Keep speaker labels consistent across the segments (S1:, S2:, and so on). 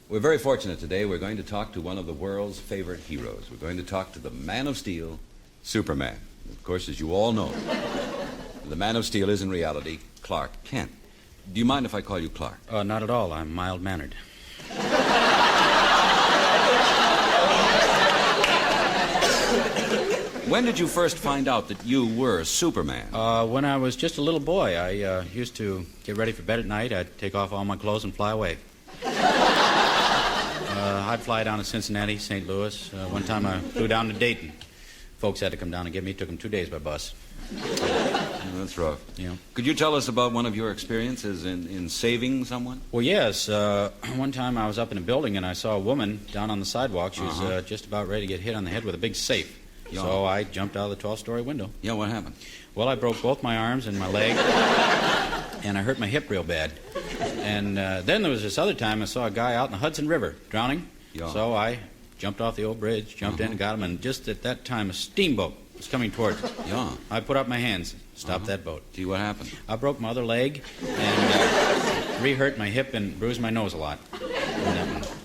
S1: We're very fortunate today. We're going to talk to one of the world's favorite heroes. We're going to talk to the Man of Steel, Superman. Of course, as you all know, the Man of Steel is in reality Clark Kent. Do you mind if I call you Clark?
S2: Not at all. I'm mild-mannered.
S1: When did you first find out that you were Superman?
S2: When I was just a little boy, I used to get ready for bed at night. I'd take off all my clothes and fly away. I'd fly down to Cincinnati, St. Louis. One time I flew down to Dayton. Folks had to come down and get me. It took them 2 days by bus.
S1: That's rough.
S2: Yeah.
S1: Could you tell us about one of your experiences in saving someone?
S2: Well, yes. One time I was up in a building and I saw a woman down on the sidewalk. She was just about ready to get hit on the head with a big safe.
S1: Yeah.
S2: So I jumped out of the 12-story window.
S1: Yeah, what happened?
S2: Well, I broke both my arms and my leg, and I hurt my hip real bad. And then there was this other time I saw a guy out in the Hudson River drowning.
S1: Yeah.
S2: So I jumped off the old bridge, jumped in and got him, and just at that time a steamboat was coming towards us.
S1: Yeah.
S2: I put up my hands, stopped that boat.
S1: Gee, what happened?
S2: I broke my other leg and re-hurt my hip and bruised my nose a lot.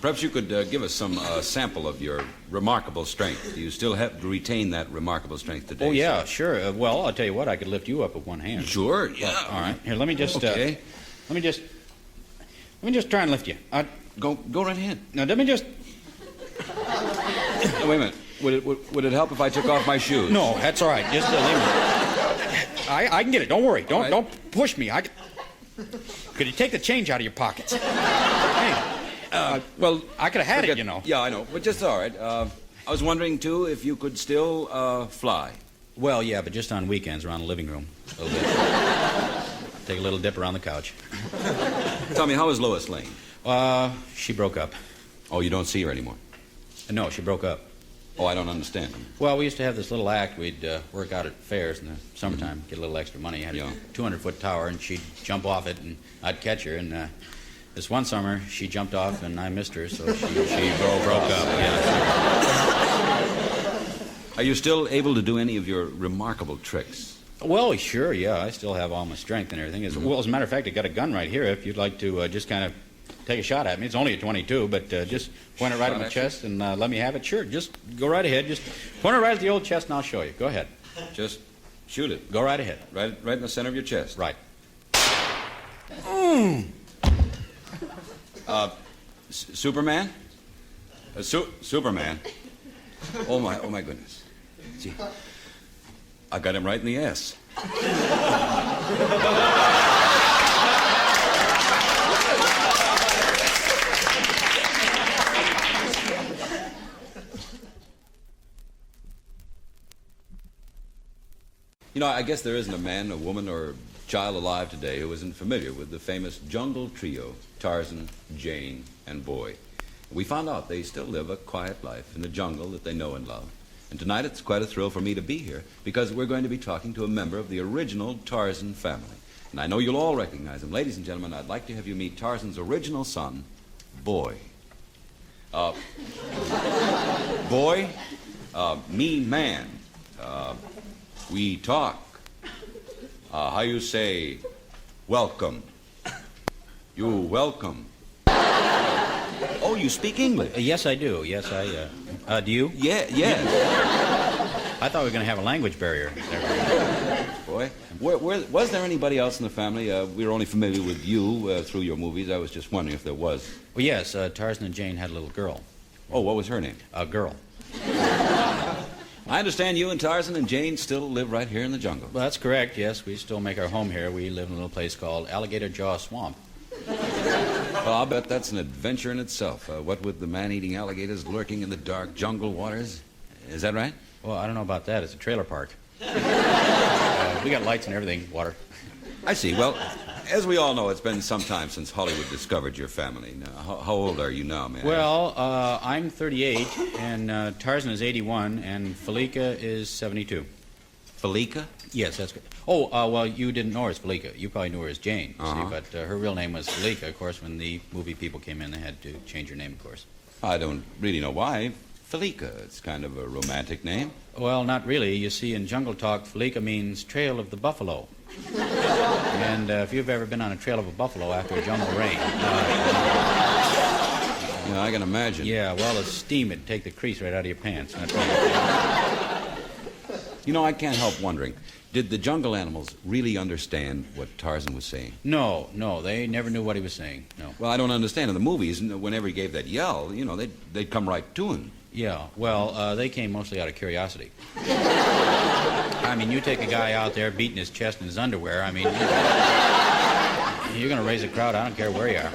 S1: Perhaps you could give us some sample of your remarkable strength. Do you still have to retain that remarkable strength today?
S2: Oh, yeah, sure. Well, I'll tell you what, I could lift you up with one hand.
S1: Sure, yeah.
S2: All right. Here, let me just...
S1: Okay.
S2: Let me just try and lift you.
S1: Go right ahead.
S2: Now, let me just...
S1: Oh, wait a minute. Would it help if I took off my shoes?
S2: No, that's all right. Just leave me. I can get it. Don't worry. Don't push me. Could you take the change out of your pockets? Hey, well, I could have had it, you know.
S1: Yeah, I know. But just all right. I was wondering, too, if you could still fly.
S2: Well, yeah, but just on weekends around the living room. A little bit. Take a little dip around the couch.
S1: Tell me, how is Lois Lane?
S2: She broke up.
S1: Oh, you don't see her anymore?
S2: No, she broke up.
S1: Oh, I don't understand.
S2: Well, we used to have this little act. We'd work out at fairs in the summertime, get a little extra money. Had a 200-foot tower, and she'd jump off it, and I'd catch her. And this one summer, she jumped off, and I missed her, so she broke up. Yeah.
S1: Are you still able to do any of your remarkable tricks?
S2: Well, sure, yeah. I still have all my strength and everything. Well, as a matter of fact, I got a gun right here if you'd like to just kind of take a shot at me. It's only a .22, but just point it right at my chest and let me have it. Sure, just go right ahead. Just point it right at the old chest and I'll show you. Go ahead.
S1: Just shoot it.
S2: Go right ahead.
S1: Right in the center of your chest.
S2: Right.
S1: Superman? Superman? Oh my goodness. Gee, I got him right in the ass. You know, I guess there isn't a man, a woman, or child alive today who isn't familiar with the famous jungle trio, Tarzan, Jane, and Boy. We found out they still live a quiet life in the jungle that they know and love. And tonight it's quite a thrill for me to be here because we're going to be talking to a member of the original Tarzan family. And I know you'll all recognize him. Ladies and gentlemen, I'd like to have you meet Tarzan's original son, Boy. Boy, me man. We talk. How you say, welcome. You welcome. Oh, you speak English?
S2: Yes, I do. Yes, do you?
S1: Yeah.
S2: I thought we were going to have a language barrier.
S1: Boy, was there anybody else in the family? We were only familiar with you through your movies. I was just wondering if there was.
S2: Well, yes, Tarzan and Jane had a little girl.
S1: Oh, what was her name?
S2: A girl.
S1: I understand you and Tarzan and Jane still live right here in the jungle.
S2: Well, that's correct, yes. We still make our home here. We live in a little place called Alligator Jaw Swamp.
S1: Well, I'll bet that's an adventure in itself. What with the man-eating alligators lurking in the dark jungle waters. Is that right?
S2: Well, I don't know about that. It's a trailer park. We got lights and everything, water.
S1: I see. Well, as we all know, it's been some time since Hollywood discovered your family. Now, how old are you now, man?
S2: Well, I'm 38, and Tarzan is 81, and Felica is 72.
S1: Felica?
S2: Yes, that's good. Oh, well, you didn't know her as Felica. You probably knew her as Jane, see, but her real name was Felica. Of course, when the movie people came in, they had to change her name, of course.
S1: I don't really know why. Felica, it's kind of a romantic name.
S2: Well, not really. You see, in jungle talk, Felica means trail of the buffalo. And if you've ever been on a trail of a buffalo after a jungle rain...
S1: Yeah, I can imagine.
S2: Yeah, well, the steam would take the crease right out of your pants. That's right.
S1: You know, I can't help wondering, did the jungle animals really understand what Tarzan was saying?
S2: No, they never knew what he was saying. No.
S1: Well, I don't understand. In the movies, whenever he gave that yell, you know, they'd come right to him.
S2: Yeah, well, they came mostly out of curiosity. I mean, you take a guy out there beating his chest in his underwear, I mean, you're going to raise a crowd, I don't care where you are.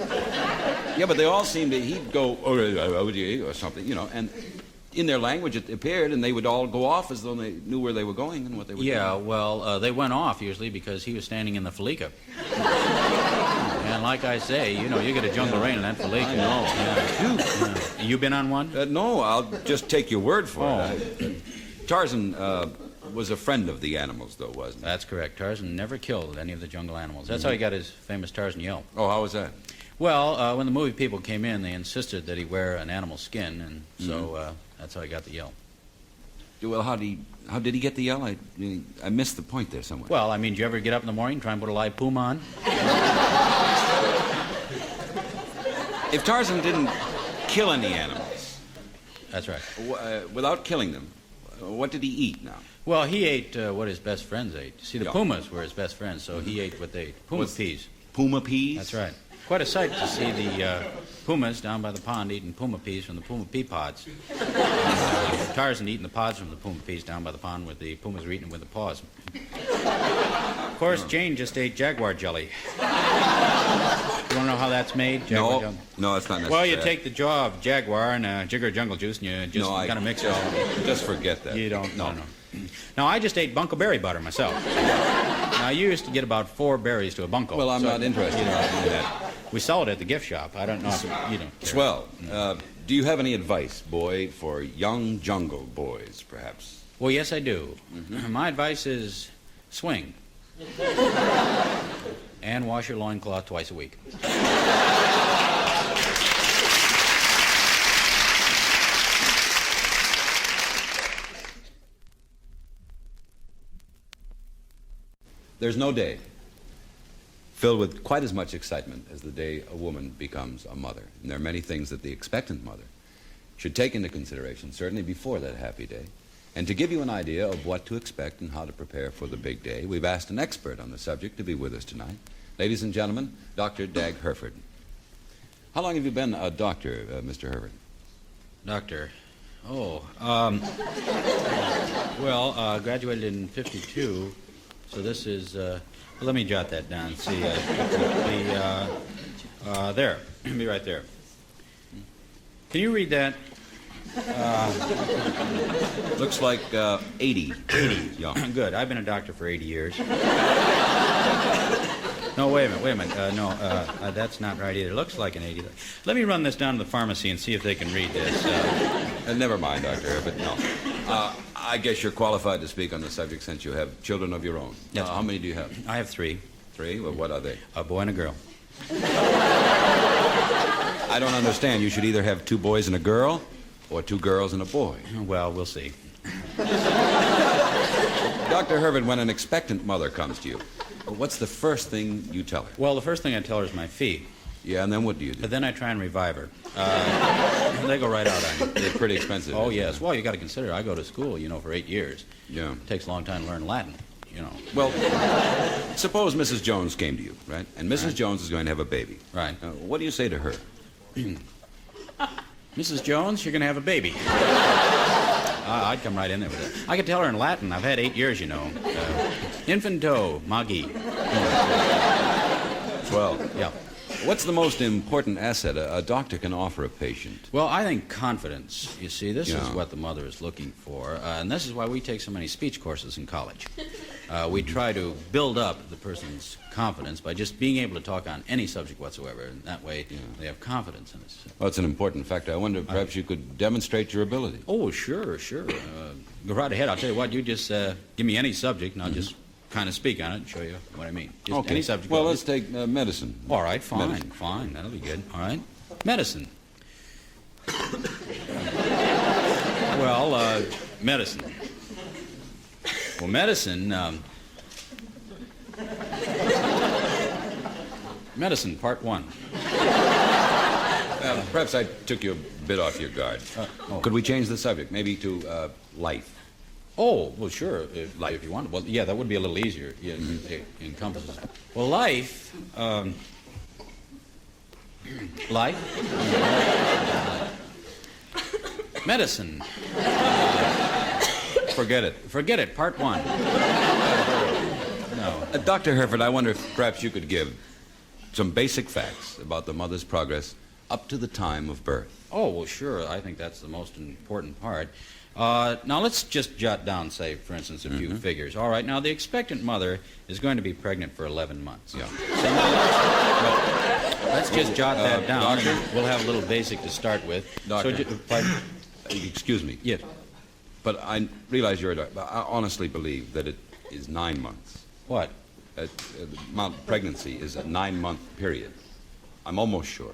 S1: Yeah, but they all seemed to, he'd go, or something, you know, and in their language it appeared, and they would all go off as though they knew where they were going and what they were doing.
S2: Yeah, well, they went off usually because he was standing in the felica. And like I say, you know, you get a jungle rain in that felica.
S1: I know.
S2: Yeah. You been on one?
S1: No, I'll just take your word for it. Tarzan was a friend of the animals, though, wasn't he?
S2: That's correct. Tarzan never killed any of the jungle animals. That's how he got his famous Tarzan yell.
S1: Oh, how was that?
S2: Well, when the movie people came in, they insisted that he wear an animal skin, and so that's how he got the yell.
S1: Well, how did he get the yell? I missed the point there somewhere.
S2: Well, I mean, did you ever get up in the morning and try and put a live puma on?
S1: If Tarzan didn't kill any animals,
S2: That's right.
S1: Without killing them, what did he eat now?
S2: Well, he ate what his best friends ate. See, the
S1: Yeah.
S2: pumas were his best friends, so he ate what they ate. Puma peas.
S1: Puma peas?
S2: That's right. Quite a sight to see the pumas down by the pond eating puma peas from the puma pea pods. And, Tarzan eating the pods from the puma peas down by the pond where the pumas were eating with the paws. Of course, Jane just ate jaguar jelly. You want to know how that's made? Jaguar jelly?
S1: No, it's not necessary.
S2: Well, you take the jaw of jaguar and jigger of jungle juice, and you just kind of mix it all.
S1: Just forget that.
S2: You don't. No. Now, I just ate bunko berry butter myself. Now, you used to get about 4 berries to a bunko.
S1: Well, I'm not interested in that.
S2: We sell it at the gift shop. I don't know if you don't care.
S1: Swell. Do you have any advice, boy, for young jungle boys, perhaps?
S2: Well, yes, I do. My advice is swing. And wash your loincloth twice a week.
S1: There's no day filled with quite as much excitement as the day a woman becomes a mother. And there are many things that the expectant mother should take into consideration, certainly before that happy day. And to give you an idea of what to expect and how to prepare for the big day, we've asked an expert on the subject to be with us tonight. Ladies and gentlemen, Dr. Dag Herford. How long have you been a doctor, Mr. Herbert?
S2: Doctor. Oh, graduated in '52, so this is, let me jot that down. See, there, be right there. Can you read that?
S1: Looks like 80.
S2: 80.
S1: Yeah.
S2: Good. I've been a doctor for 80 years. No, wait a minute. That's not right either. It looks like an 80. Let me run this down to the pharmacy and see if they can read this.
S1: Never mind, Dr. Herbert, no. I guess you're qualified to speak on the subject since you have children of your own.
S2: Yes.
S1: How many do you have?
S2: I have 3.
S1: 3? Well, what are they?
S2: A boy and a girl.
S1: I don't understand. You should either have 2 boys and a girl or 2 girls and a boy.
S2: Well, we'll see.
S1: Dr. Herbert, when an expectant mother comes to you, what's the first thing you tell her?
S2: Well, the first thing I tell her is my fee.
S1: Yeah, and then what do you do?
S2: But then I try and revive her. They go right out on you.
S1: They're pretty expensive.
S2: Oh, yes. Well, you got to consider, I go to school, for 8 years.
S1: Yeah.
S2: It takes a long time to learn Latin,
S1: Well, suppose Mrs. Jones came to you, right? And Mrs. Jones is going to have a baby.
S2: Right.
S1: What do you say to her?
S2: Mrs. Jones, you're going to have a baby. I'd come right in there with it. I could tell her in Latin. I've had 8 years, Infanto, magi.
S1: Well,
S2: Yeah.
S1: what's the most important asset a doctor can offer a patient?
S2: Well, I think confidence. You see, this is
S1: Yeah.
S2: what the mother is looking for, and this is why we take so many speech courses in college. We try to build up the person's confidence by just being able to talk on any subject whatsoever, and that way they have confidence in us.
S1: Well, it's an important factor. I wonder perhaps you could demonstrate your ability.
S2: Oh, sure. Go right ahead. I'll tell you what, you just give me any subject, and I'll just kind of speak on it and show you what I mean. Just
S1: Okay.
S2: any subject.
S1: Well, let's take medicine.
S2: All right, fine,
S1: Medicine.
S2: fine. That'll be good. All right. Medicine. Well, medicine. Well, medicine, medicine, part 1.
S1: Perhaps I took you a bit off your guard. Could we change the subject, maybe to life?
S2: Oh, well, sure, if you want. Well, yeah, that would be a little easier. Yeah, it encompasses. Well, life, life, medicine.
S1: Forget it.
S2: Forget it, part one. No.
S1: Dr. Herbert, I wonder if perhaps you could give some basic facts about the mother's progress up to the time of birth.
S2: Oh, well, sure. I think that's the most important part. Now, let's just jot down, say, for instance, a few figures. All right, now, the expectant mother is going to be pregnant for 11 months.
S1: Yeah.
S2: So, let's just jot that down,
S1: Doctor?
S2: and we'll have a little basic to start with.
S1: Doctor.
S2: Pardon?
S1: Excuse me.
S2: Yes.
S1: But I realize you're a doctor. I honestly believe that it is 9 months.
S2: What?
S1: The amount of pregnancy is a 9-month period. I'm almost sure.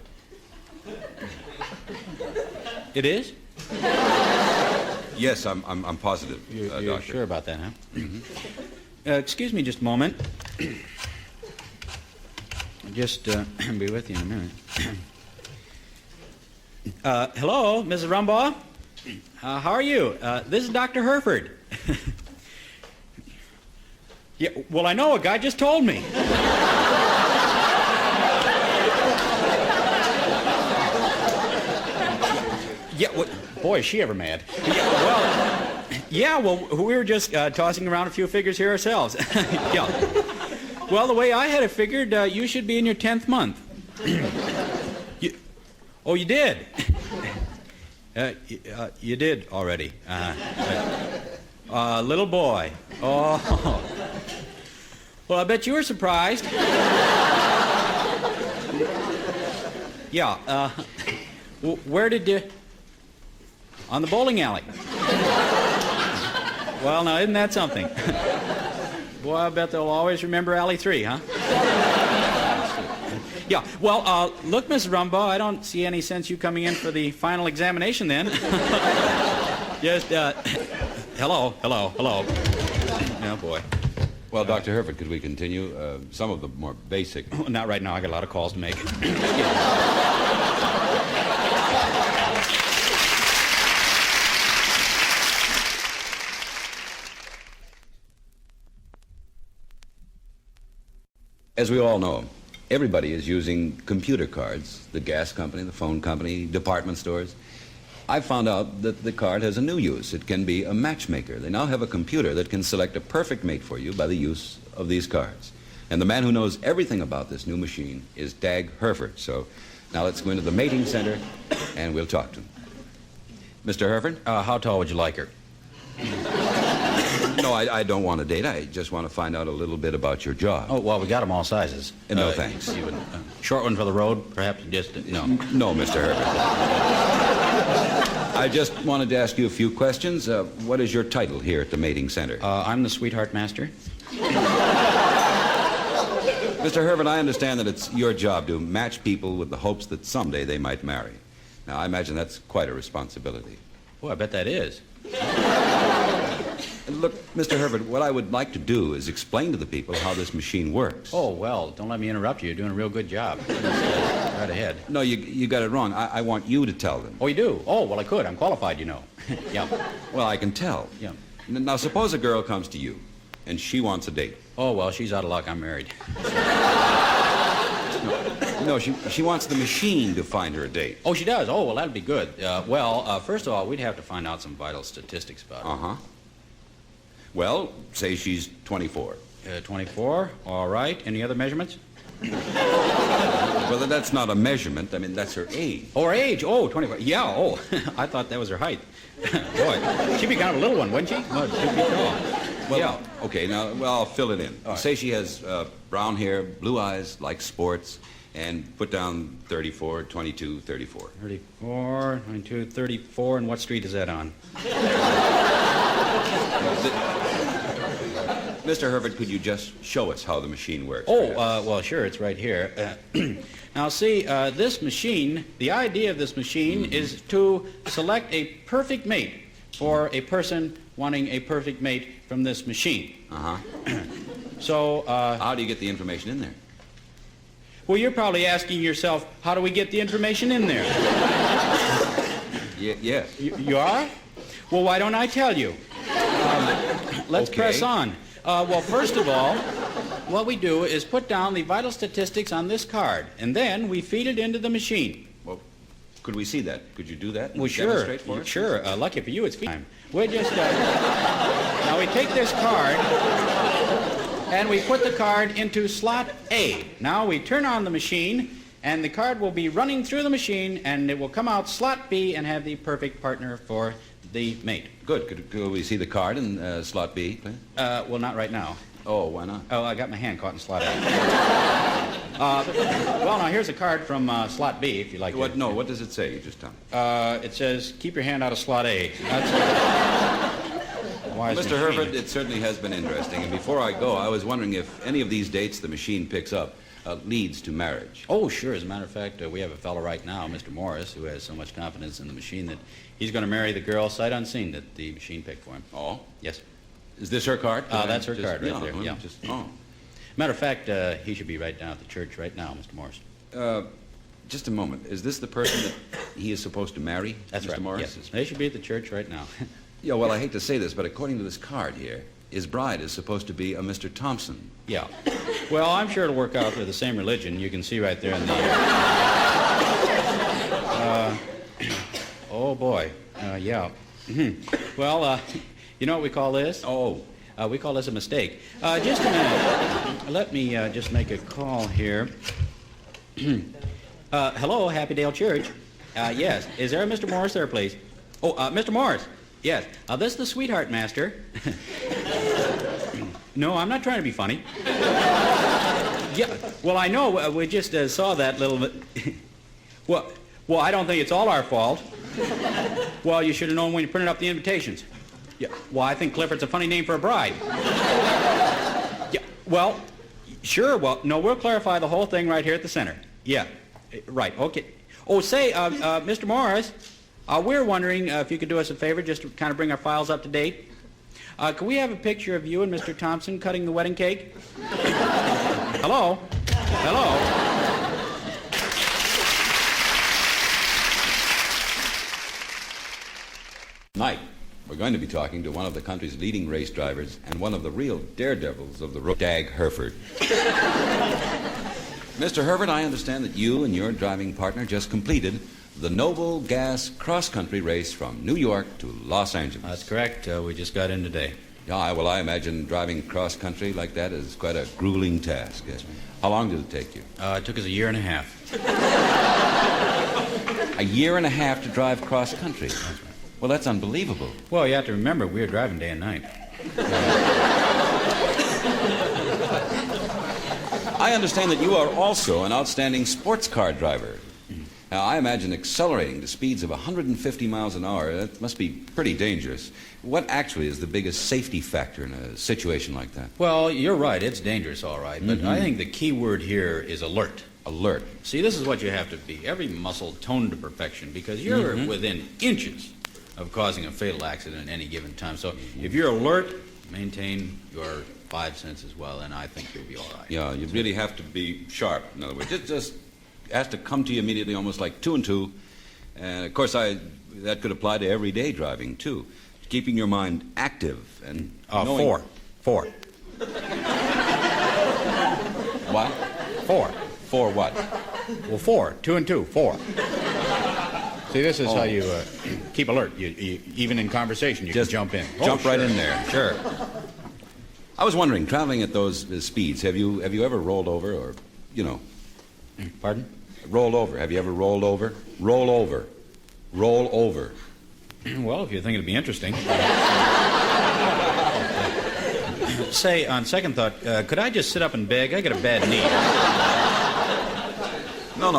S2: It is?
S1: Yes, I'm positive,
S2: You're
S1: Doctor.
S2: sure about that, huh? Excuse me just a moment. I'll just be with you in a minute. Hello, Mrs. Rumbaugh? How are you? This is Dr. Herbert. Yeah, well, I know. A guy just told me. Yeah, well, boy, is she ever mad. Yeah, well, we were just tossing around a few figures here ourselves. Yeah. Well, the way I had it figured, you should be in your 10th month. Oh, you did? You did already. Little boy. Oh. Well, I bet you were surprised. Yeah. Where did you... On the bowling alley. Well, now, isn't that something? Boy, I bet they'll always remember Alley 3, huh? Yeah, well, look, Mrs. Rumbaugh, I don't see any sense you coming in for the final examination then. Just, hello. Oh, boy.
S1: Well, Dr. Herbert, could we continue? Some of the more basic...
S2: Not right now. I got a lot of calls to make.
S1: As we all know, everybody is using computer cards, the gas company, the phone company, department stores. I found out that the card has a new use. It can be a matchmaker. They now have a computer that can select a perfect mate for you by the use of these cards. And the man who knows everything about this new machine is Dag Herbert. So now let's go into the mating center and we'll talk to him. Mr. Herbert?
S2: How tall would you like her?
S1: No, I don't want a date. I just want to find out a little bit about your job.
S2: Oh, well, we got them all sizes.
S1: No, thanks.
S2: You would, short one for the road, perhaps? Just, no.
S1: No, Mr. Herbert. I just wanted to ask you a few questions. What is your title here at the mating center?
S2: I'm the sweetheart master.
S1: Mr. Herbert, I understand that it's your job to match people with the hopes that someday they might marry. Now, I imagine that's quite a responsibility.
S2: Oh, I bet that is.
S1: Look, Mr. Herbert, what I would like to do is explain to the people how this machine works.
S2: Oh, well, don't let me interrupt you. You're doing a real good job. Right ahead.
S1: No, you got it wrong. I want you to tell them.
S2: Oh, you do? Oh, well, I could. I'm qualified, you know. Yeah.
S1: Well, I can tell.
S2: Yeah.
S1: Now, suppose a girl comes to you, and she wants a date.
S2: Oh, well, she's out of luck. I'm married.
S1: No, she wants the machine to find her a date.
S2: Oh, she does? Oh, well, that'd be good. First of all, we'd have to find out some vital statistics about her.
S1: Uh-huh. Well, say she's 24.
S2: 24? All right. Any other measurements?
S1: Well, that's not a measurement. I mean, that's her age.
S2: Oh, her age? Oh, 24. Yeah, oh. I thought that was her height. Boy, she'd be kind of a little one, wouldn't she? Well, she'd be tall.
S1: Well,
S2: yeah.
S1: Okay, now, I'll fill it in.
S2: Right.
S1: Say she has brown hair, blue eyes, likes sports, and put down 34, 22, 34.
S2: 34, 22, 34, and what street is that on?
S1: Mr. Herbert, could you just show us how the machine works?
S2: Oh, well, sure, it's right here. Now, see, this machine, the idea of this machine is to select a perfect mate for a person wanting a perfect mate from this machine.
S1: Uh-huh.
S2: So,
S1: how do you get the information in there?
S2: Well, you're probably asking yourself, how do we get the information in there?
S1: Yes.
S2: You are? Well, why don't I tell you? Let's press on. Well, first of all, what we do is put down the vital statistics on this card, and then we feed it into the machine.
S1: Well, could we see that? Could you do that?
S2: Well, sure.
S1: Demonstrate for us?
S2: Sure. Lucky for you, it's feed time. We'll just... now, we take this card, and we put the card into slot A. Now, we turn on the machine, and the card will be running through the machine, and it will come out slot B and have the perfect partner for the mate.
S1: Good. Could we see the card in slot B, please?
S2: Well, not right now.
S1: Oh, why not?
S2: Oh, I got my hand caught in slot A. Well, now, here's a card from slot B, if you like.
S1: What? No, what does it say? You just tell me.
S2: It says, keep your hand out of slot A. That's wise
S1: Mr.
S2: machine.
S1: Herbert, it certainly has been interesting. And before I go, I was wondering if any of these dates the machine picks up leads to marriage.
S2: Oh, sure. As a matter of fact, we have a fellow right now, Mr. Morris, who has so much confidence in the machine that he's going to marry the girl sight unseen that the machine picked for him.
S1: Oh?
S2: Yes.
S1: Is this her card?
S2: That's her card right there.
S1: well,
S2: Yeah.
S1: Oh.
S2: Matter of fact, he should be right down at the church right now, Mr. Morris.
S1: Just a moment. Is this the person that he is supposed to marry,
S2: That's
S1: Mr.
S2: right.
S1: Morris?
S2: Yes. They should be at the church right now.
S1: Yeah, well, I hate to say this, but according to this card here, his bride is supposed to be a Mr. Thompson.
S2: Yeah. Well, I'm sure it'll work out. They're the same religion. You can see right there in the... oh, boy. Yeah. Well, you know what we call this?
S1: Oh.
S2: We call this a mistake. Just a minute. Let me just make a call here. Hello, Happy Dale Church. Yes. Is there a Mr. Morris there, please? Oh, Mr. Morris. Yes. This is the Sweetheart Master. No, I'm not trying to be funny. Yeah. Well, I know. We just saw that little bit. Well, I don't think it's all our fault. Well, you should have known when you printed up the invitations. Yeah. Well, I think Clifford's a funny name for a bride. Yeah. Well, sure. Well, no, we'll clarify the whole thing right here at the center. Yeah. Right. Okay. Oh, say, Mr. Morris, we're wondering if you could do us a favor just to kind of bring our files up to date. Can we have a picture of you and Mr. Thompson cutting the wedding cake? Hello? Hello?
S1: Tonight, we're going to be talking to one of the country's leading race drivers and one of the real daredevils of the road, Dag Herford. Mr. Herbert, I understand that you and your driving partner just completed the Noble Gas cross-country race from New York to Los Angeles.
S2: That's correct. We just got in today.
S1: Yeah, well, I imagine driving cross-country like that is quite a grueling task. How long did it take you?
S2: It took us a year and a half.
S1: A year and a half to drive cross-country? That's right. Well, that's unbelievable.
S2: Well, you have to remember, we were driving day and night.
S1: I understand that you are also an outstanding sports car driver. Now, I imagine accelerating to speeds of 150 miles an hour, that must be pretty dangerous. What actually is the biggest safety factor in a situation like that?
S2: Well, you're right. It's dangerous, all right. But I think the key word here is alert.
S1: Alert.
S2: See, this is what you have to be. Every muscle toned to perfection because you're within inches of causing a fatal accident at any given time. So if you're alert, maintain your five senses well, and I think you'll be all right.
S1: Yeah, you really have to be sharp, in other words. It just has to come to you immediately, almost like 2 and 2. And, of course, that could apply to everyday driving, too. Keeping your mind active and knowing...
S2: 4.
S1: What?
S2: 4.
S1: 4 what?
S2: Well, 4. 2 and 2. 4. See, this is how you keep alert. You, even in conversation, you
S1: just
S2: can jump in.
S1: Jump right in there.
S2: Sure.
S1: I was wondering, traveling at those speeds, have you ever rolled over or,
S2: Pardon?
S1: Rolled over. Have you ever rolled over? Roll over. Roll over.
S2: Well, if you think it'd be interesting. Say, on second thought, could I just sit up and beg? I got a bad knee.
S1: No.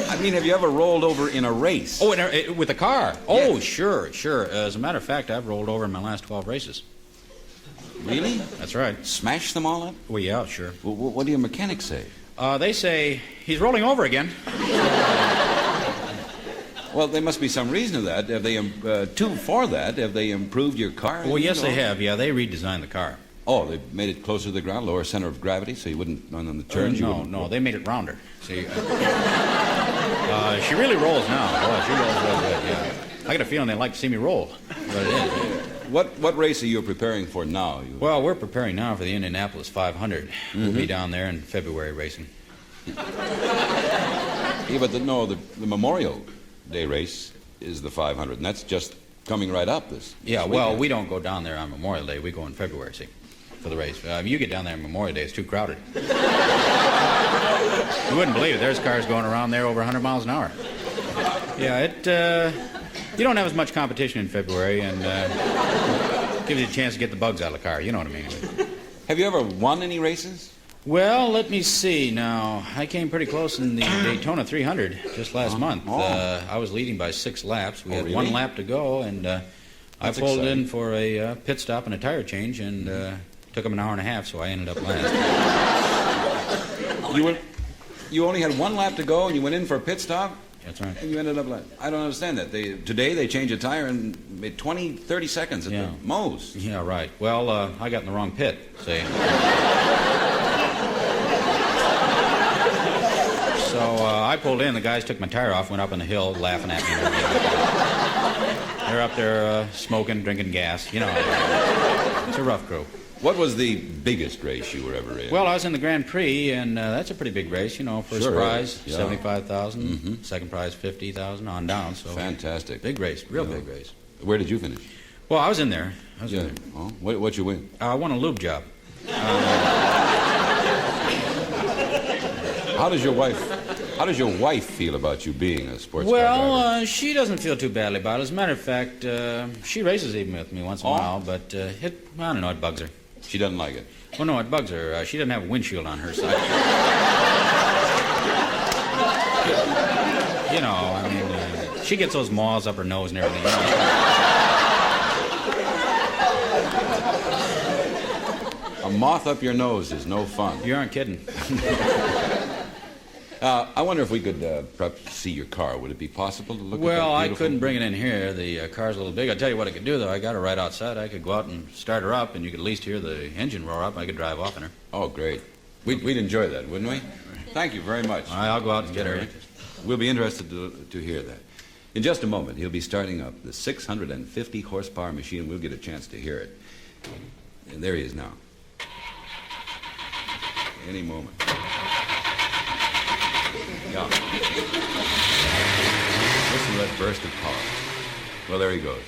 S1: I mean, have you ever rolled over in a race?
S2: Oh, with a car? Oh,
S1: Yes.
S2: Sure. As a matter of fact, I've rolled over in my last 12 races.
S1: Really?
S2: That's right.
S1: Smash them all up?
S2: Well, yeah, sure.
S1: What do your mechanics say?
S2: They say he's rolling over again.
S1: Well, there must be some reason to that. Have they, for that, have they improved your car?
S2: Well, yes, they have. Yeah, they redesigned the car.
S1: Oh, they made it closer to the ground, lower center of gravity, so you wouldn't run on the turns?
S2: No, they made it rounder. See, she really rolls now. Boy, she rolls real good, yeah. I get a feeling they'd like to see me roll, but it is.
S1: What race are you preparing for now?
S2: Well, we're preparing now for the Indianapolis 500. We'll be down there in February racing.
S1: Yeah, but the Memorial Day race is the 500, and that's just coming right up this
S2: well,
S1: weekend.
S2: we don't go down there on Memorial Day. We go in February, see, for the race. You get down there on Memorial Day, it's too crowded. You wouldn't believe it. There's cars going around there over 100 miles an hour. Yeah, you don't have as much competition in February, and gives you a chance to get the bugs out of the car. You know what I mean.
S1: Have you ever won any races?
S2: Well, let me see now. I came pretty close in the Daytona 300 just last month. I was leading by 6 laps. We had
S1: really?
S2: 1 lap to go, and I pulled in for a pit stop and a tire change, and took them an hour and a half, so I ended up last.
S1: You only had 1 lap to go, and you went in for a pit stop?
S2: That's right.
S1: And you ended up last. I don't understand that. Today they changed a tire in 20, 30 seconds at the most.
S2: Yeah, right. Well, I got in the wrong pit, see. So I pulled in. The guys took my tire off, went up on the hill, laughing at me. They're up there smoking, drinking gas. You know, it's a rough crew.
S1: What was the biggest race you were ever in?
S2: Well, I was in the Grand Prix, and that's a pretty big race. You know, first prize,
S1: yeah.
S2: 75,000. Second prize, 50,000 on down. So
S1: fantastic.
S2: Big race, real big race.
S1: Where did you finish?
S2: Well, I was in there.
S1: Oh, what'd you win?
S2: I won a lube job.
S1: How does your wife feel about you being a sports car driver?
S2: Well, she doesn't feel too badly about it. As a matter of fact, she races even with me once in a while, but I don't know, it bugs her.
S1: She doesn't like it?
S2: Well, no, it bugs her. She doesn't have a windshield on her side. You know, I mean, she gets those moths up her nose and everything.
S1: A moth up your nose is no fun.
S2: You aren't kidding.
S1: I wonder if we could perhaps see your car. Would it be possible to look at that?
S2: Well, I couldn't bring it in here. The car's a little big. I'll tell you what I could do, though. I got her right outside. I could go out and start her up, and you could at least hear the engine roar up. I could drive off in her.
S1: Oh, great. We'd enjoy that, wouldn't we? Thank you very much.
S2: All right, I'll go out and get her.
S1: We'll be interested to hear that. In just a moment, he'll be starting up the 650 horsepower machine. We'll get a chance to hear it. And there he is now. Any moment. Yeah. Listen to that burst of power. Well, there he goes.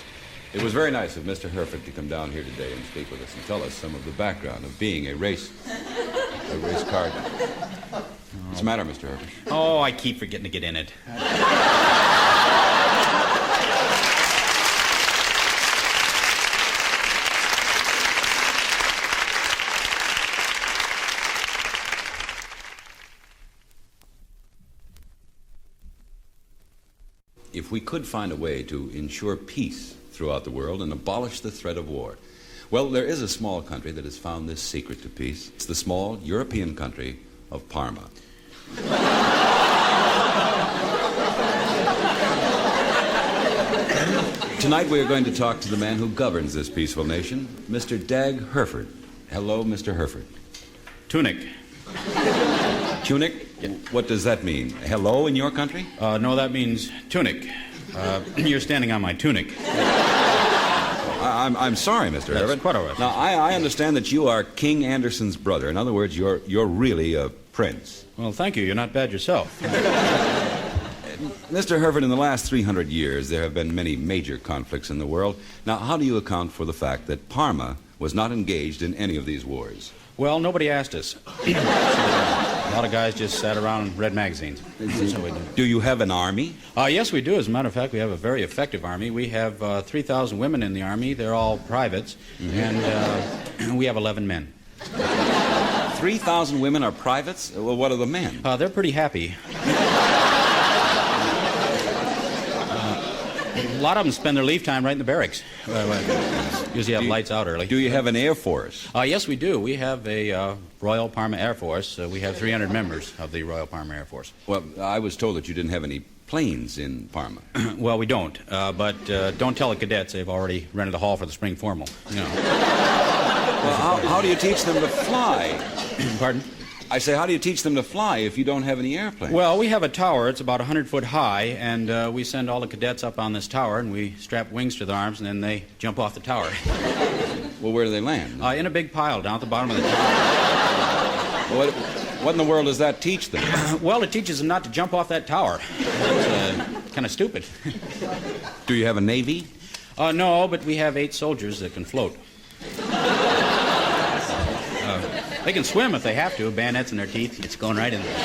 S1: It was very nice of Mr. Herbert to come down here today and speak with us and tell us some of the background of being a race car. What's the matter, Mr. Herbert?
S2: Oh, I keep forgetting to get in it.
S1: If we could find a way to ensure peace throughout the world and abolish the threat of war. Well, there is a small country that has found this secret to peace. It's the small European country of Parma. Tonight we are going to talk to the man who governs this peaceful nation, Mr. Dag Herford. Hello, Mr. Herford.
S2: Tunic.
S1: Tunic? What does that mean? Hello in your country?
S2: No, that means tunic. You're standing on my tunic.
S1: I'm sorry, Mr. Herbert.
S2: Quite all right.
S1: Now, I understand that you are King Anderson's brother. In other words, you're really a prince.
S2: Well, thank you. You're not bad yourself.
S1: Mr. Herbert, in the last 300 years, there have been many major conflicts in the world. Now, how do you account for the fact that Parma was not engaged in any of these wars?
S2: Well, nobody asked us. A lot of guys just sat around and read magazines. So we
S1: Do you have an army?
S2: Yes, we do. As a matter of fact, we have a very effective army. We have 3,000 women in the army. They're all privates. And we have 11 men.
S1: 3,000 women are privates? Well, what are the men?
S2: They're pretty happy. A lot of them spend their leave time right in the barracks. Usually have lights out early.
S1: Do you have an air force?
S2: Yes, we do. We have a Royal Parma Air Force. We have 300 members of the Royal Parma Air Force.
S1: Well, I was told that you didn't have any planes in Parma.
S2: Well, we don't. But don't tell the cadets. They've already rented a hall for the spring formal. You know.
S1: Well, how do you teach them to fly?
S2: Pardon?
S1: I say, how do you teach them to fly if you don't have any airplanes?
S2: Well, we have a tower. It's about 100 foot high, and we send all the cadets up on this tower, and we strap wings to their arms, and then they jump off the tower.
S1: Well, where do they land?
S2: In a big pile down at the bottom of the tower.
S1: Well, what in the world does that teach them?
S2: Well, it teaches them not to jump off that tower. It's kind of stupid.
S1: Do you have a navy?
S2: No, but we have 8 soldiers that can float. They can swim if they have to, bayonets in their teeth. It's going right in there.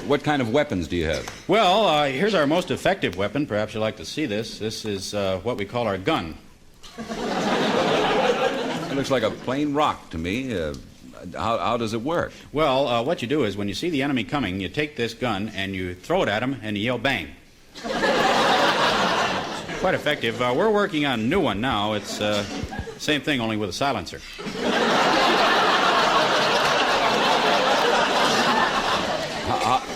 S1: What kind of weapons do you have?
S2: Well, here's our most effective weapon. Perhaps you'd like to see this. This is what we call our gun.
S1: It looks like a plain rock to me. How does it work?
S2: Well, what you do is when you see the enemy coming, you take this gun and you throw it at him and you yell bang. Quite effective. We're working on a new one now. It's same thing, only with a silencer.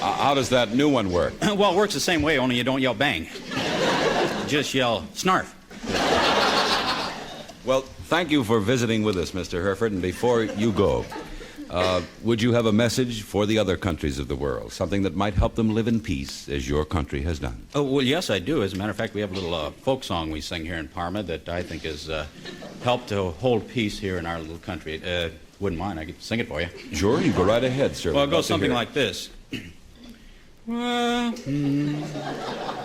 S1: How does that new one work?
S2: Well, it works the same way, only you don't yell bang. Just yell snarf.
S1: Well, thank you for visiting with us, Mr. Herford. And before you go, would you have a message for the other countries of the world? Something that might help them live in peace, as your country has done?
S2: Oh, well, yes, I do. As a matter of fact, we have a little folk song we sing here in Parma that I think has helped to hold peace here in our little country. Wouldn't mind, I could sing it for you.
S1: Sure, you go right ahead, sir.
S2: Well, it goes something like this. Well,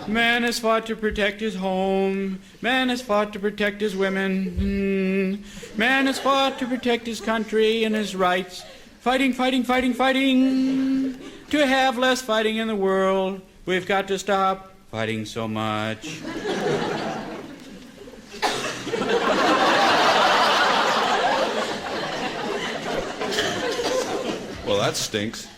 S2: man has fought to protect his home. Man has fought to protect his women. Man has fought to protect his country and his rights. Fighting, fighting, fighting, fighting. To have less fighting in the world, we've got to stop fighting so much.
S1: Well, that stinks.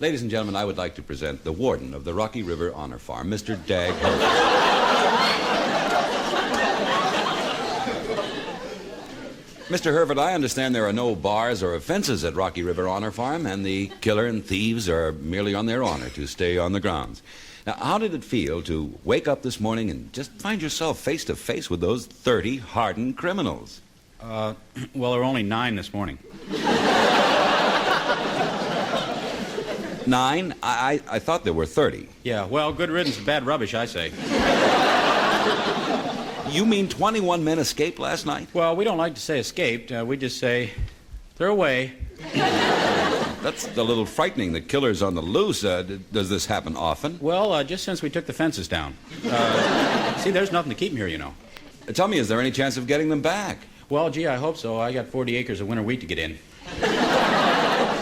S1: Ladies and gentlemen, I would like to present the warden of the Rocky River Honor Farm, Mr. Dag Herbert. Mr. Herbert, I understand there are no bars or offenses at Rocky River Honor Farm, and the killer and thieves are merely on their honor to stay on the grounds. Now, how did it feel to wake up this morning and just find yourself face to face with those 30 hardened criminals?
S2: Well, there were only 9 this morning.
S1: 9? I thought there were 30.
S2: Yeah, well, good riddance to bad rubbish, I say.
S1: You mean 21 men escaped last night?
S2: Well, we don't like to say escaped. We just say they're away.
S1: That's a little frightening. The killer's on the loose. Does this happen often?
S2: Well, just since we took the fences down. See, there's nothing to keep them here, you know.
S1: Tell me, is there any chance of getting them back?
S2: Well, gee, I hope so. I got 40 acres of winter wheat to get in.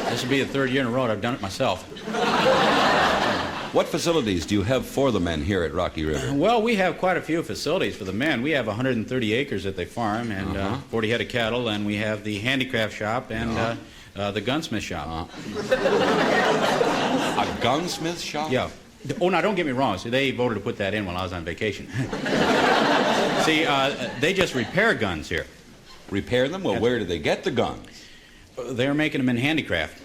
S2: This will be the 3rd year in a row I've done it myself.
S1: What facilities do you have for the men here at Rocky River?
S2: Well, we have quite a few facilities for the men. We have 130 acres that they farm and 40 head of cattle, and we have the handicraft shop and the gunsmith shop.
S1: A gunsmith shop?
S2: Yeah. Oh, now, don't get me wrong. See, they voted to put that in while I was on vacation. See, they just repair guns here.
S1: Repair them? Well, where do they get the guns?
S2: They're making them in handicraft.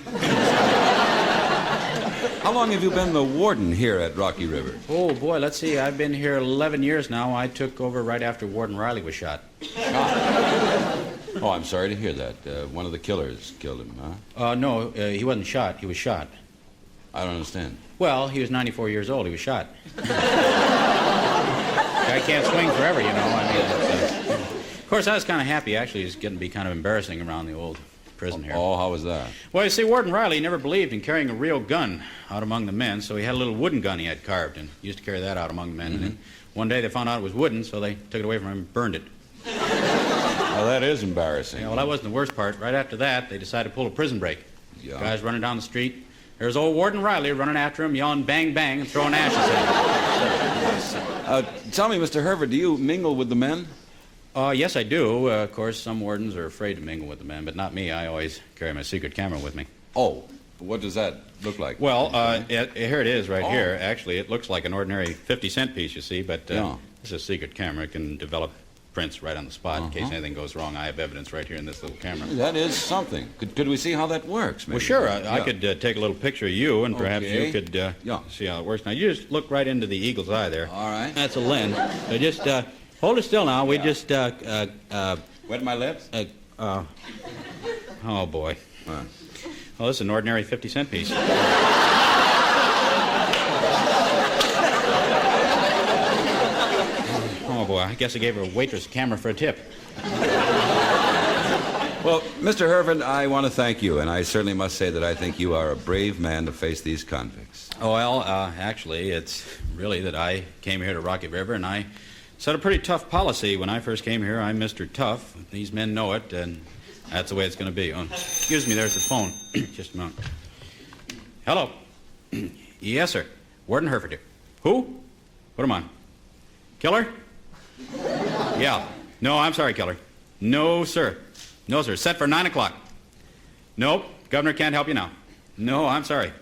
S1: How long have you been the warden here at Rocky River?
S2: Oh, boy, let's see. I've been here 11 years now. I took over right after Warden Riley was shot.
S1: Shot? Oh, I'm sorry to hear that. One of the killers killed him, huh?
S2: No, he wasn't shot. He was shot.
S1: I don't understand.
S2: Well, he was 94 years old. He was shot. Guy can't swing forever, you know. I mean, of course, I was kind of happy, actually. It's getting to be kind of embarrassing around the old prison here.
S1: Oh, how was that?
S2: Well, you see, Warden Riley never believed in carrying a real gun out among the men, so he had a little wooden gun he had carved, and he used to carry that out among the men. And then one day they found out it was wooden, so they took it away from him and burned it.
S1: Well, that is embarrassing.
S2: Yeah, well, that wasn't the worst part. Right after that, they decided to pull a prison break.
S1: Yeah.
S2: Guys running down the street. There's old Warden Riley running after him, yelling bang, bang, and throwing ashes at him.
S1: Tell me, Mr. Herbert, do you mingle with the men?
S2: Yes, I do. Of course, some wardens are afraid to mingle with the men, but not me. I always carry my secret camera with me.
S1: Oh, what does that look like?
S2: Well, here it is right here. Actually, it looks like an ordinary 50-cent piece, you see, but
S1: Yeah.
S2: it's a secret camera. It can develop prints right on the spot in case anything goes wrong. I have evidence right here in this little camera.
S1: That is something. Could we see how that works, maybe?
S2: Well, sure. I could take a little picture of you, and perhaps you could see how it works. Now, you just look right into the eagle's eye there.
S1: All right.
S2: That's a lens. So just hold it still now. We just...
S1: Wet my lips?
S2: Oh, boy. Well, this is an ordinary 50-cent piece. Oh, boy, I guess I gave her a waitress a camera for a tip.
S1: Well, Mr. Herbert, I want to thank you, and I certainly must say that I think you are a brave man to face these convicts.
S2: Oh, well, actually, it's really that I came here to Rocky River, and I set a pretty tough policy. When I first came here, I'm Mr. Tough. These men know it, and that's the way it's going to be. Oh, excuse me, there's the phone. Just a moment. Hello. Yes, sir. Warden Hereford here. Who? Put him on. Killer? Yeah. No, I'm sorry, Killer. No, sir. No, sir. Set for 9 o'clock. Nope. Governor can't help you now. No, I'm sorry.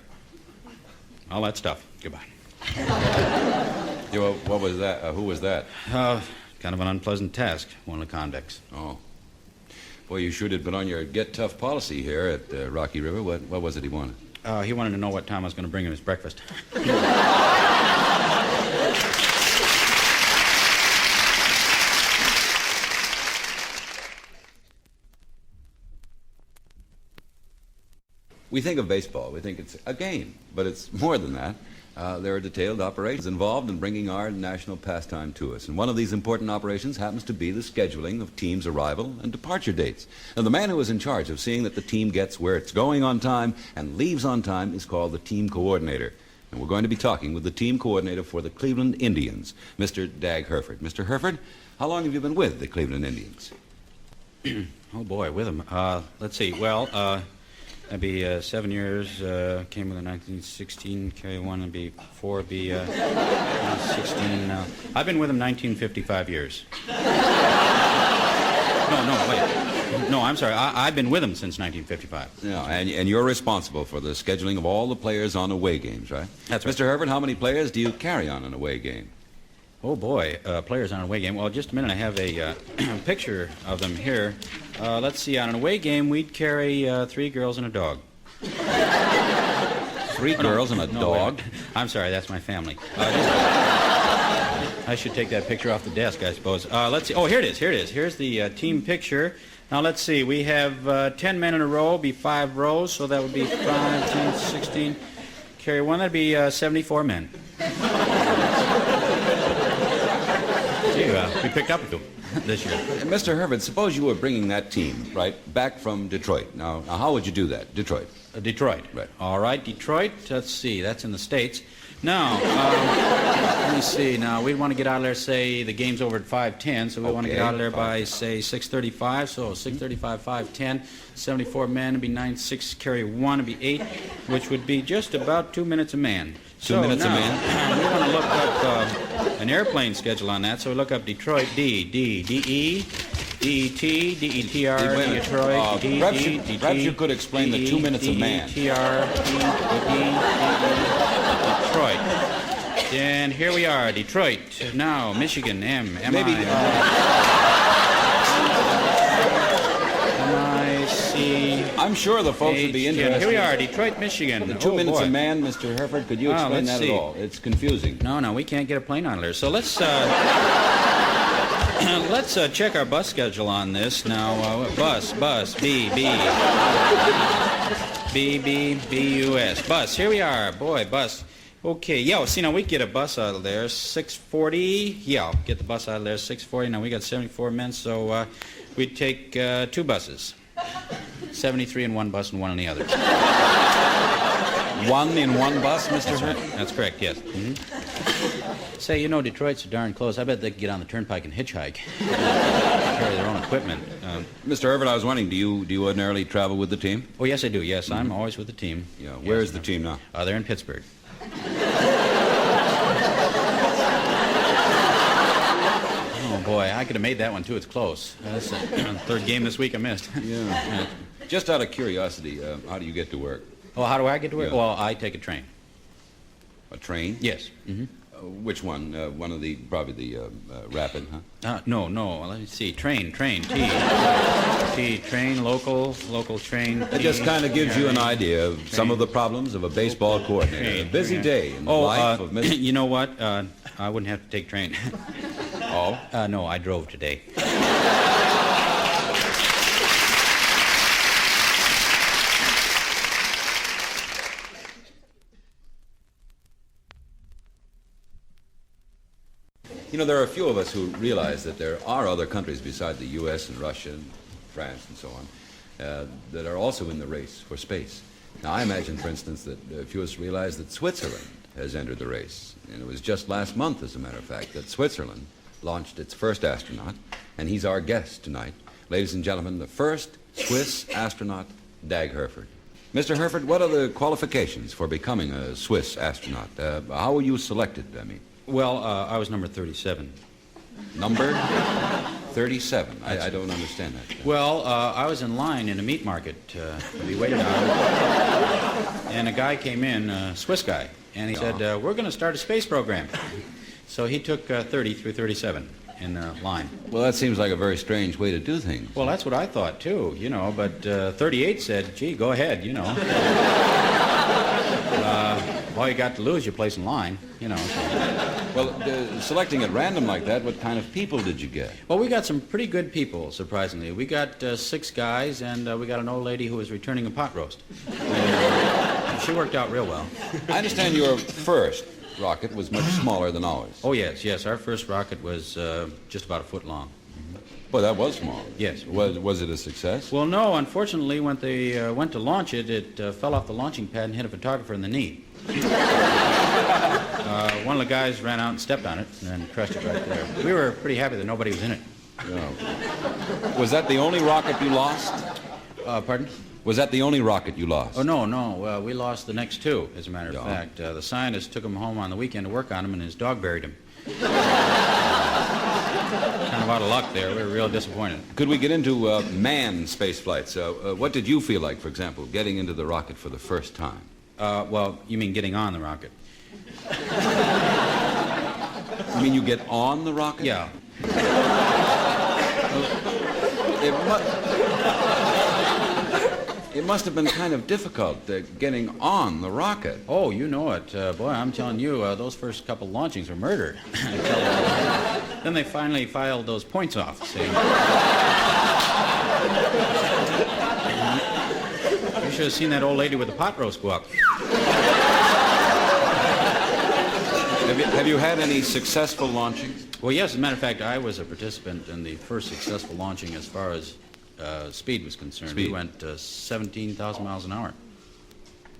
S2: All that stuff. Goodbye.
S1: What was that? Who was that?
S2: Kind of an unpleasant task. One of the convicts.
S1: Oh. Boy, you sure did put on your get tough policy here at Rocky River. What was it he wanted?
S2: He wanted to know what time I was going to bring him his breakfast.
S1: We think of baseball. We think it's a game, but it's more than that. There are detailed operations involved in bringing our national pastime to us. And one of these important operations happens to be the scheduling of teams' arrival and departure dates. And the man who is in charge of seeing that the team gets where it's going on time and leaves on time is called the team coordinator. And we're going to be talking with the team coordinator for the Cleveland Indians, Mr. Dag Hereford. Mr. Hereford, how long have you been with the Cleveland Indians?
S2: Oh, boy, with him. Let's see. Well, that'd be 7 years. Came with in 1916. Carry one. That'd be 4. Be 16. I've been with him 1955 years. No, wait. No, I'm sorry. I've been with him since 1955.
S1: Yeah, and you're responsible for the scheduling of all the players on away games, right?
S2: That's right.
S1: Mr. Herbert, how many players do you carry on an away game?
S2: Oh, boy. Players on an away game. Well, just a minute. I have a picture of them here. Let's see. On an away game, we'd carry 3 girls and a dog.
S1: 3 girls and a dog?
S2: Wait. I'm sorry. That's my family. I should take that picture off the desk, I suppose. Let's see. Oh, here it is. Here's the team picture. Now, let's see. We have 10 men in a row. Be 5 rows, so that would be 5, 10, 16. Carry one. That'd be 74 men. We picked up 2 this year.
S1: Mr. Herbert, suppose you were bringing that team, right, back from Detroit. Now how would you do that? Detroit.
S2: Detroit.
S1: Right.
S2: All right, Detroit. Let's see. That's in the States. Now, let me see. Now, we'd want to get out of there, say, the game's over at 5:10, so we want to get out of there by, say, 6:35. So 6:35, 5:10, 74 men, it'd be 9, 6, carry 1, it'd be 8, which would be just about 2 minutes a man.
S1: 2 minutes a man?
S2: We want to look up an airplane schedule on that, so we look up Detroit, D-E, D-E-T, D-E-T-R, Detroit,
S1: Perhaps you could explain the 2 minutes a man.
S2: D-E-T-R, Detroit. And here we are, Detroit. Now, Michigan, M-I.
S1: Maybe...
S2: M-I-C...
S1: I'm sure the folks would be interested.
S2: Here we are, Detroit, Michigan.
S1: The 2 minutes a man, Mr. Hereford, could you explain that at all? It's confusing.
S2: No, we can't get a plane out of there. So let's check our bus schedule on this. Now, bus, B-U-S. Bus, here we are. Boy, bus. Okay, see, now we get a bus out of there, 6:40. Yeah, I'll get the bus out of there, 6:40. Now, we got 74 men, so we'd take 2 buses. 73 in one bus and 1 in the other.
S1: 1 in one bus, Mr. Hereford?
S2: That's correct, yes. Mm-hmm. Say, Detroit's so darn close. I bet they could get on the turnpike and hitchhike. Carry their own equipment.
S1: Mr. Herbert, I was wondering, do you ordinarily travel with the team?
S2: Oh, yes, I do. Yes, I'm always with the team.
S1: Yeah. Where is the team now?
S2: They're in Pittsburgh. Oh, boy, I could have made that one, too. It's close. That's the 3rd game this week I missed.
S1: Yeah. Just out of curiosity, how do you get to work?
S2: Oh, how do I get to work?
S1: Yeah.
S2: Well, I take a train.
S1: A train?
S2: Yes. Mm-hmm.
S1: Which one? One of the, probably the rapid, huh?
S2: No. Let me see. Train. T, train, local train.
S1: It just kind of gives you an idea of some of the problems of a baseball coordinator. A busy day in the life of Mr.
S2: You know what? I wouldn't have to take train.
S1: Oh?
S2: No, I drove today.
S1: You know, there are a few of us who realize that there are other countries beside the U.S. and Russia and France and so on that are also in the race for space. Now, I imagine, for instance, that a few of us realize that Switzerland has entered the race. And it was just last month, as a matter of fact, that Switzerland launched its first astronaut, and he's our guest tonight. Ladies and gentlemen, the first Swiss astronaut, Dag Herford. Mr. Herford, what are the qualifications for becoming a Swiss astronaut? How were you selected, I mean?
S2: Well, I was number 37.
S1: Number 37? I don't understand that.
S2: Well, I was in line in a meat market to be waiting on. And a guy came in, a Swiss guy, and he said, we're going to start a space program. So he took 30 through 37 in line.
S1: Well, that seems like a very strange way to do things.
S2: Well, that's what I thought, too, you know, but 38 said, gee, go ahead, you know. All you got to lose, your place in line, you know. So.
S1: Well, selecting at random like that, what kind of people did you get?
S2: Well, we got some pretty good people, surprisingly. We got 6 guys, and we got an old lady who was returning a pot roast. She worked out real well.
S1: I understand your first rocket was much smaller than ours.
S2: Oh, yes. Our first rocket was just about a foot long.
S1: Well, that was small.
S2: Yes.
S1: Was it a success?
S2: Well, no. Unfortunately, when they went to launch it, it fell off the launching pad and hit a photographer in the knee. One of the guys ran out and stepped on it and crushed it right there. We were pretty happy that nobody was in it.
S1: Yeah. Was that the only rocket you lost?
S2: Pardon?
S1: Was that the only rocket you lost?
S2: Oh, no. We lost the next 2, as a matter of fact. The scientist took him home on the weekend to work on him, and his dog buried him. Kind of out of luck there. We were real disappointed.
S1: Could we get into manned space flights? What did you feel like, for example, getting into the rocket for the first time?
S2: Well, you mean getting on the rocket?
S1: You mean you get on the rocket?
S2: Yeah.
S1: It must have been kind of difficult getting on the rocket.
S2: Oh, you know it. Boy, I'm telling you, those first couple launchings were murder. Then they finally filed those points off, see? You should have seen that old lady with the pot roast go up.
S1: Have you had any successful launchings?
S2: Well, yes. As a matter of fact, I was a participant in the first successful launching as far as speed was concerned.
S1: Speed.
S2: We went 17,000 miles an hour.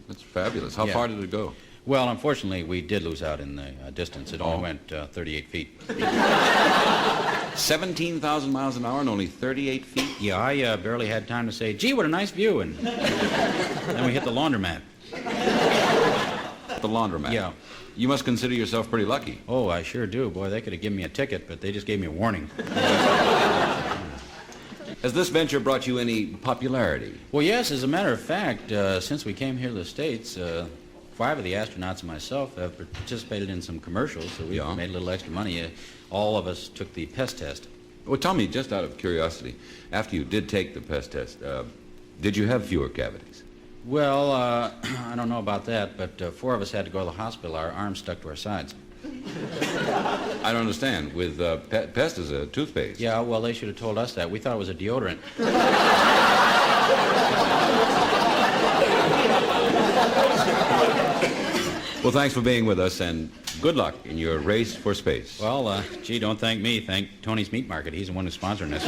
S1: That's fabulous. How far did it go?
S2: Well, unfortunately, we did lose out in the distance. It only went 38 feet.
S1: 17,000 miles an hour and only 38 feet?
S2: Yeah, I barely had time to say, gee, what a nice view, and then we hit the laundromat.
S1: The laundromat?
S2: Yeah.
S1: You must consider yourself pretty lucky.
S2: Oh, I sure do. Boy, they could have given me a ticket, but they just gave me a warning.
S1: Has this venture brought you any popularity?
S2: Well, yes, as a matter of fact, since we came here to the States, 5 of the astronauts and myself have participated in some commercials, so we've made a little extra money. All of us took the PES test.
S1: Well, tell me, just out of curiosity, after you did take the PES test, did you have fewer cavities?
S2: Well, I don't know about that, but 4 of us had to go to the hospital. Our arms stuck to our sides.
S1: I don't understand. With pest is a toothpaste.
S2: Yeah, well, they should have told us that. We thought it was a deodorant.
S1: Well, thanks for being with us, and good luck in your race for space.
S2: Well, gee, don't thank me. Thank Tony's Meat Market. He's the one who's sponsoring this.